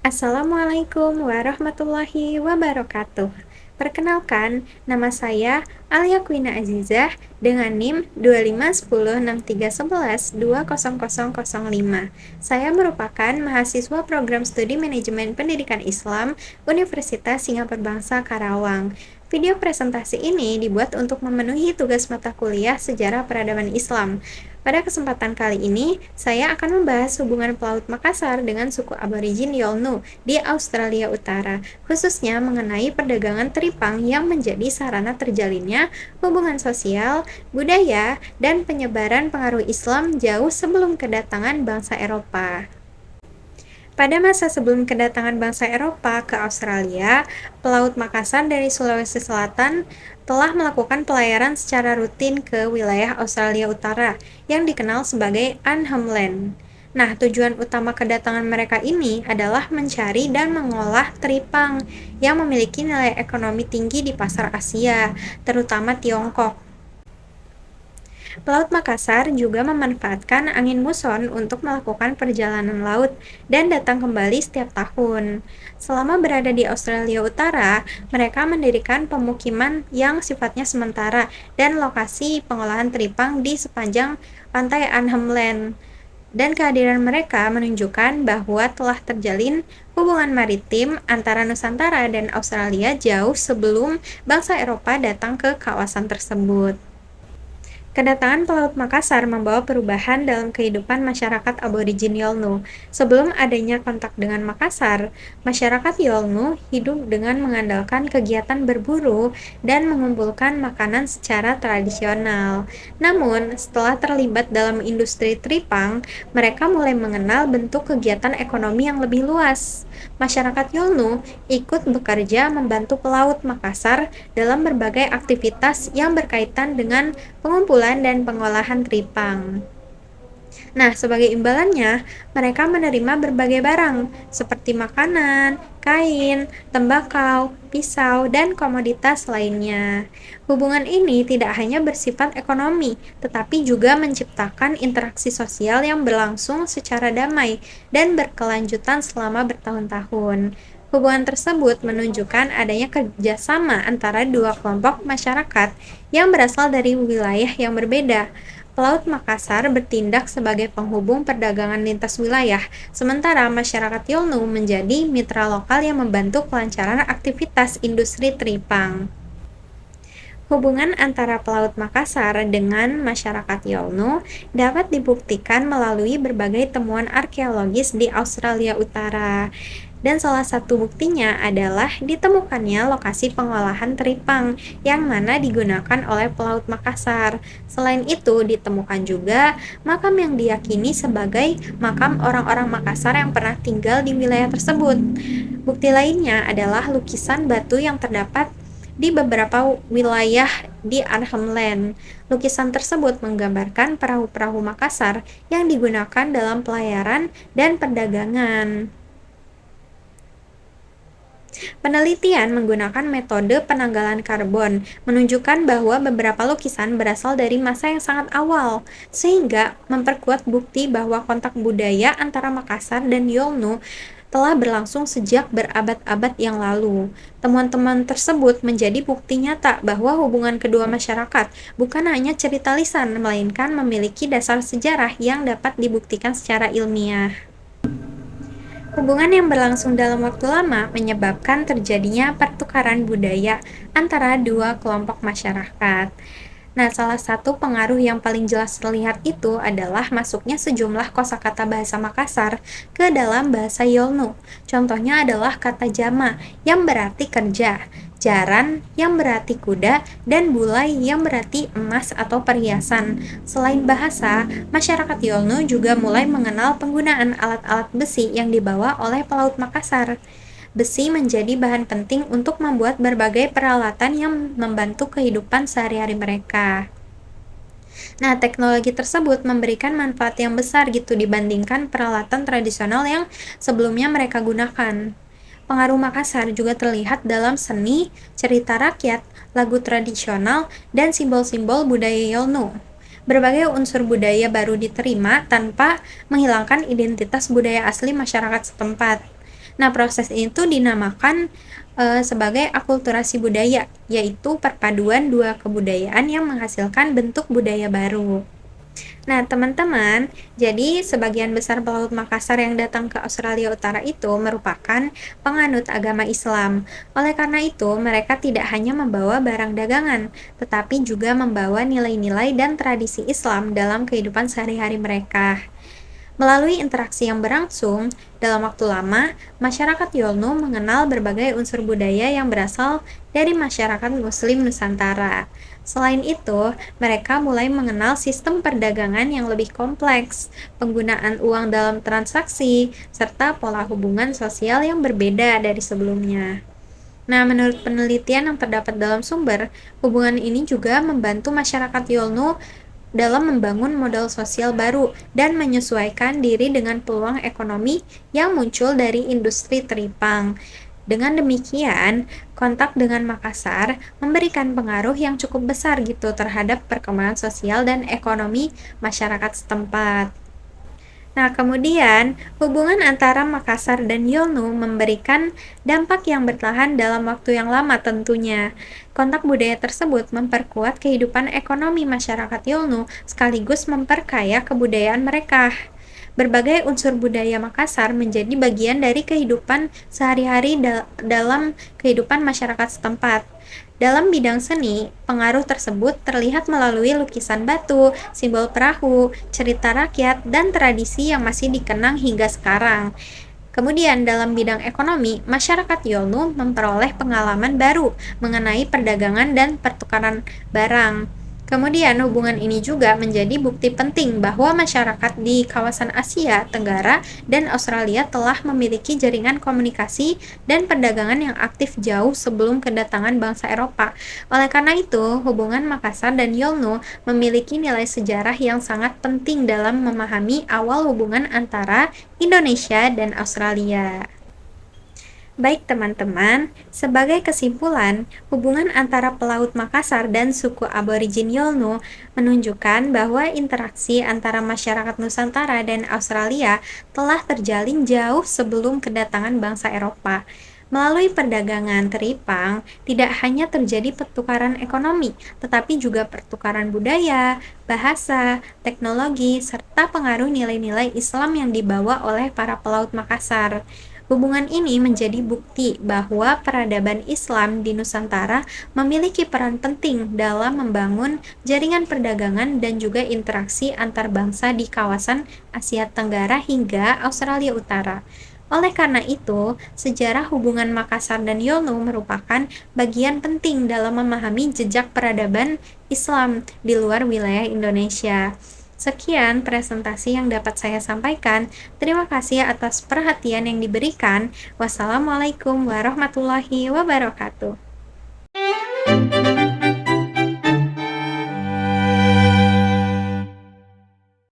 Assalamualaikum warahmatullahi wabarakatuh. Perkenalkan, nama saya Alia Kwina Azizah dengan NIM 25106311200005. Saya merupakan mahasiswa program studi manajemen pendidikan Islam Universitas Singapura Bangsa Karawang. Video presentasi ini dibuat untuk memenuhi tugas mata kuliah Sejarah Peradaban Islam. Pada kesempatan kali ini, saya akan membahas hubungan Pelaut Makassar dengan suku aborigin Yolnu di Australia Utara, khususnya mengenai perdagangan teripang yang menjadi sarana terjalinnya hubungan sosial, budaya, dan penyebaran pengaruh Islam jauh sebelum kedatangan bangsa Eropa. Pada masa sebelum kedatangan bangsa Eropa ke Australia, Pelaut Makassar dari Sulawesi Selatan telah melakukan pelayaran secara rutin ke wilayah Australia Utara yang dikenal sebagai Arnhem Land. Nah, tujuan utama kedatangan mereka ini adalah mencari dan mengolah teripang yang memiliki nilai ekonomi tinggi di pasar Asia, terutama Tiongkok. Pelaut Makassar juga memanfaatkan angin muson untuk melakukan perjalanan laut dan datang kembali setiap tahun. Selama berada di Australia Utara, mereka mendirikan pemukiman yang sifatnya sementara dan lokasi pengolahan teripang di sepanjang pantai Arnhem Land. Dan kehadiran mereka menunjukkan bahwa telah terjalin hubungan maritim antara Nusantara dan Australia jauh sebelum bangsa Eropa datang ke kawasan tersebut. Kedatangan Pelaut Makassar membawa perubahan dalam kehidupan masyarakat aborigin Yolnu. Sebelum adanya kontak dengan Makassar, masyarakat Yolnu hidup dengan mengandalkan kegiatan berburu dan mengumpulkan makanan secara tradisional. Namun, setelah terlibat dalam industri teripang, mereka mulai mengenal bentuk kegiatan ekonomi yang lebih luas. Masyarakat Yolnu ikut bekerja membantu Pelaut Makassar dalam berbagai aktivitas yang berkaitan dengan pengumpulan dan pengolahan teripang. Nah, sebagai imbalannya, mereka menerima berbagai barang seperti makanan, kain, tembakau, pisau, dan komoditas lainnya. Hubungan ini tidak hanya bersifat ekonomi, tetapi juga menciptakan interaksi sosial yang berlangsung secara damai dan berkelanjutan selama bertahun-tahun. Hubungan tersebut menunjukkan adanya kerjasama antara dua kelompok masyarakat yang berasal dari wilayah yang berbeda. Pelaut Makassar bertindak sebagai penghubung perdagangan lintas wilayah, sementara masyarakat Yolnu menjadi mitra lokal yang membantu kelancaran aktivitas industri teripang. Hubungan antara Pelaut Makassar dengan masyarakat Yolnu dapat dibuktikan melalui berbagai temuan arkeologis di Australia Utara. Dan salah satu buktinya adalah ditemukannya lokasi pengolahan teripang yang mana digunakan oleh Pelaut Makassar. Selain itu, ditemukan juga makam yang diyakini sebagai makam orang-orang Makassar yang pernah tinggal di wilayah tersebut. Bukti lainnya adalah lukisan batu yang terdapat di beberapa wilayah di Arnhem Land. Lukisan tersebut menggambarkan perahu-perahu Makassar yang digunakan dalam pelayaran dan perdagangan. Penelitian menggunakan metode penanggalan karbon menunjukkan bahwa beberapa lukisan berasal dari masa yang sangat awal, sehingga memperkuat bukti bahwa kontak budaya antara Makassar dan Yolnu telah berlangsung sejak berabad-abad yang lalu. Temuan-temuan tersebut menjadi bukti nyata bahwa hubungan kedua masyarakat bukan hanya cerita lisan, melainkan memiliki dasar sejarah yang dapat dibuktikan secara ilmiah. Hubungan yang berlangsung dalam waktu lama menyebabkan terjadinya pertukaran budaya antara dua kelompok masyarakat. Nah, salah satu pengaruh yang paling jelas terlihat itu adalah masuknya sejumlah kosakata bahasa Makassar ke dalam bahasa Yolnu. Contohnya adalah kata jama yang berarti kerja, jaran yang berarti kuda, dan bulai yang berarti emas atau perhiasan. Selain bahasa, masyarakat Yolnu juga mulai mengenal penggunaan alat-alat besi yang dibawa oleh Pelaut Makassar. Besi menjadi bahan penting untuk membuat berbagai peralatan yang membantu kehidupan sehari-hari mereka. Nah, teknologi tersebut memberikan manfaat yang besar gitu dibandingkan peralatan tradisional yang sebelumnya mereka gunakan. Pengaruh Makassar juga terlihat dalam seni, cerita rakyat, lagu tradisional, dan simbol-simbol budaya Yolnu. Berbagai unsur budaya baru diterima tanpa menghilangkan identitas budaya asli masyarakat setempat. Nah, proses ini tuh dinamakan sebagai akulturasi budaya, yaitu perpaduan dua kebudayaan yang menghasilkan bentuk budaya baru. Nah, teman-teman, jadi sebagian besar pelaut Makassar yang datang ke Australia Utara itu merupakan penganut agama Islam. Oleh karena itu, mereka tidak hanya membawa barang dagangan, tetapi juga membawa nilai-nilai dan tradisi Islam dalam kehidupan sehari-hari mereka. Melalui interaksi yang berlangsung, dalam waktu lama, masyarakat Yolnu mengenal berbagai unsur budaya yang berasal dari masyarakat Muslim Nusantara. Selain itu, mereka mulai mengenal sistem perdagangan yang lebih kompleks, penggunaan uang dalam transaksi, serta pola hubungan sosial yang berbeda dari sebelumnya. Nah, menurut penelitian yang terdapat dalam sumber, hubungan ini juga membantu masyarakat Yolnu dalam membangun modal sosial baru dan menyesuaikan diri dengan peluang ekonomi yang muncul dari industri teripang. Dengan demikian, kontak dengan Makassar memberikan pengaruh yang cukup besar gitu terhadap perkembangan sosial dan ekonomi masyarakat setempat. Nah, kemudian hubungan antara Makassar dan Yolnu memberikan dampak yang bertahan dalam waktu yang lama tentunya. Kontak budaya tersebut memperkuat kehidupan ekonomi masyarakat Yolnu sekaligus memperkaya kebudayaan mereka. Berbagai unsur budaya Makassar menjadi bagian dari kehidupan sehari-hari dalam kehidupan masyarakat setempat. Dalam bidang seni, pengaruh tersebut terlihat melalui lukisan batu, simbol perahu, cerita rakyat, dan tradisi yang masih dikenang hingga sekarang. Kemudian dalam bidang ekonomi, masyarakat Yolnu memperoleh pengalaman baru mengenai perdagangan dan pertukaran barang. Kemudian hubungan ini juga menjadi bukti penting bahwa masyarakat di kawasan Asia Tenggara dan Australia telah memiliki jaringan komunikasi dan perdagangan yang aktif jauh sebelum kedatangan bangsa Eropa. Oleh karena itu, hubungan Makassar dan Yolnu memiliki nilai sejarah yang sangat penting dalam memahami awal hubungan antara Indonesia dan Australia. Baik teman-teman, sebagai kesimpulan, hubungan antara pelaut Makassar dan suku aborigin Yolnu menunjukkan bahwa interaksi antara masyarakat Nusantara dan Australia telah terjalin jauh sebelum kedatangan bangsa Eropa. Melalui perdagangan teripang, tidak hanya terjadi pertukaran ekonomi, tetapi juga pertukaran budaya, bahasa, teknologi, serta pengaruh nilai-nilai Islam yang dibawa oleh para pelaut Makassar. Hubungan ini menjadi bukti bahwa peradaban Islam di Nusantara memiliki peran penting dalam membangun jaringan perdagangan dan juga interaksi antar bangsa di kawasan Asia Tenggara hingga Australia Utara. Oleh karena itu, sejarah hubungan Makassar dan Yolnu merupakan bagian penting dalam memahami jejak peradaban Islam di luar wilayah Indonesia. Sekian presentasi yang dapat saya sampaikan. Terima kasih atas perhatian yang diberikan. Wassalamualaikum warahmatullahi wabarakatuh.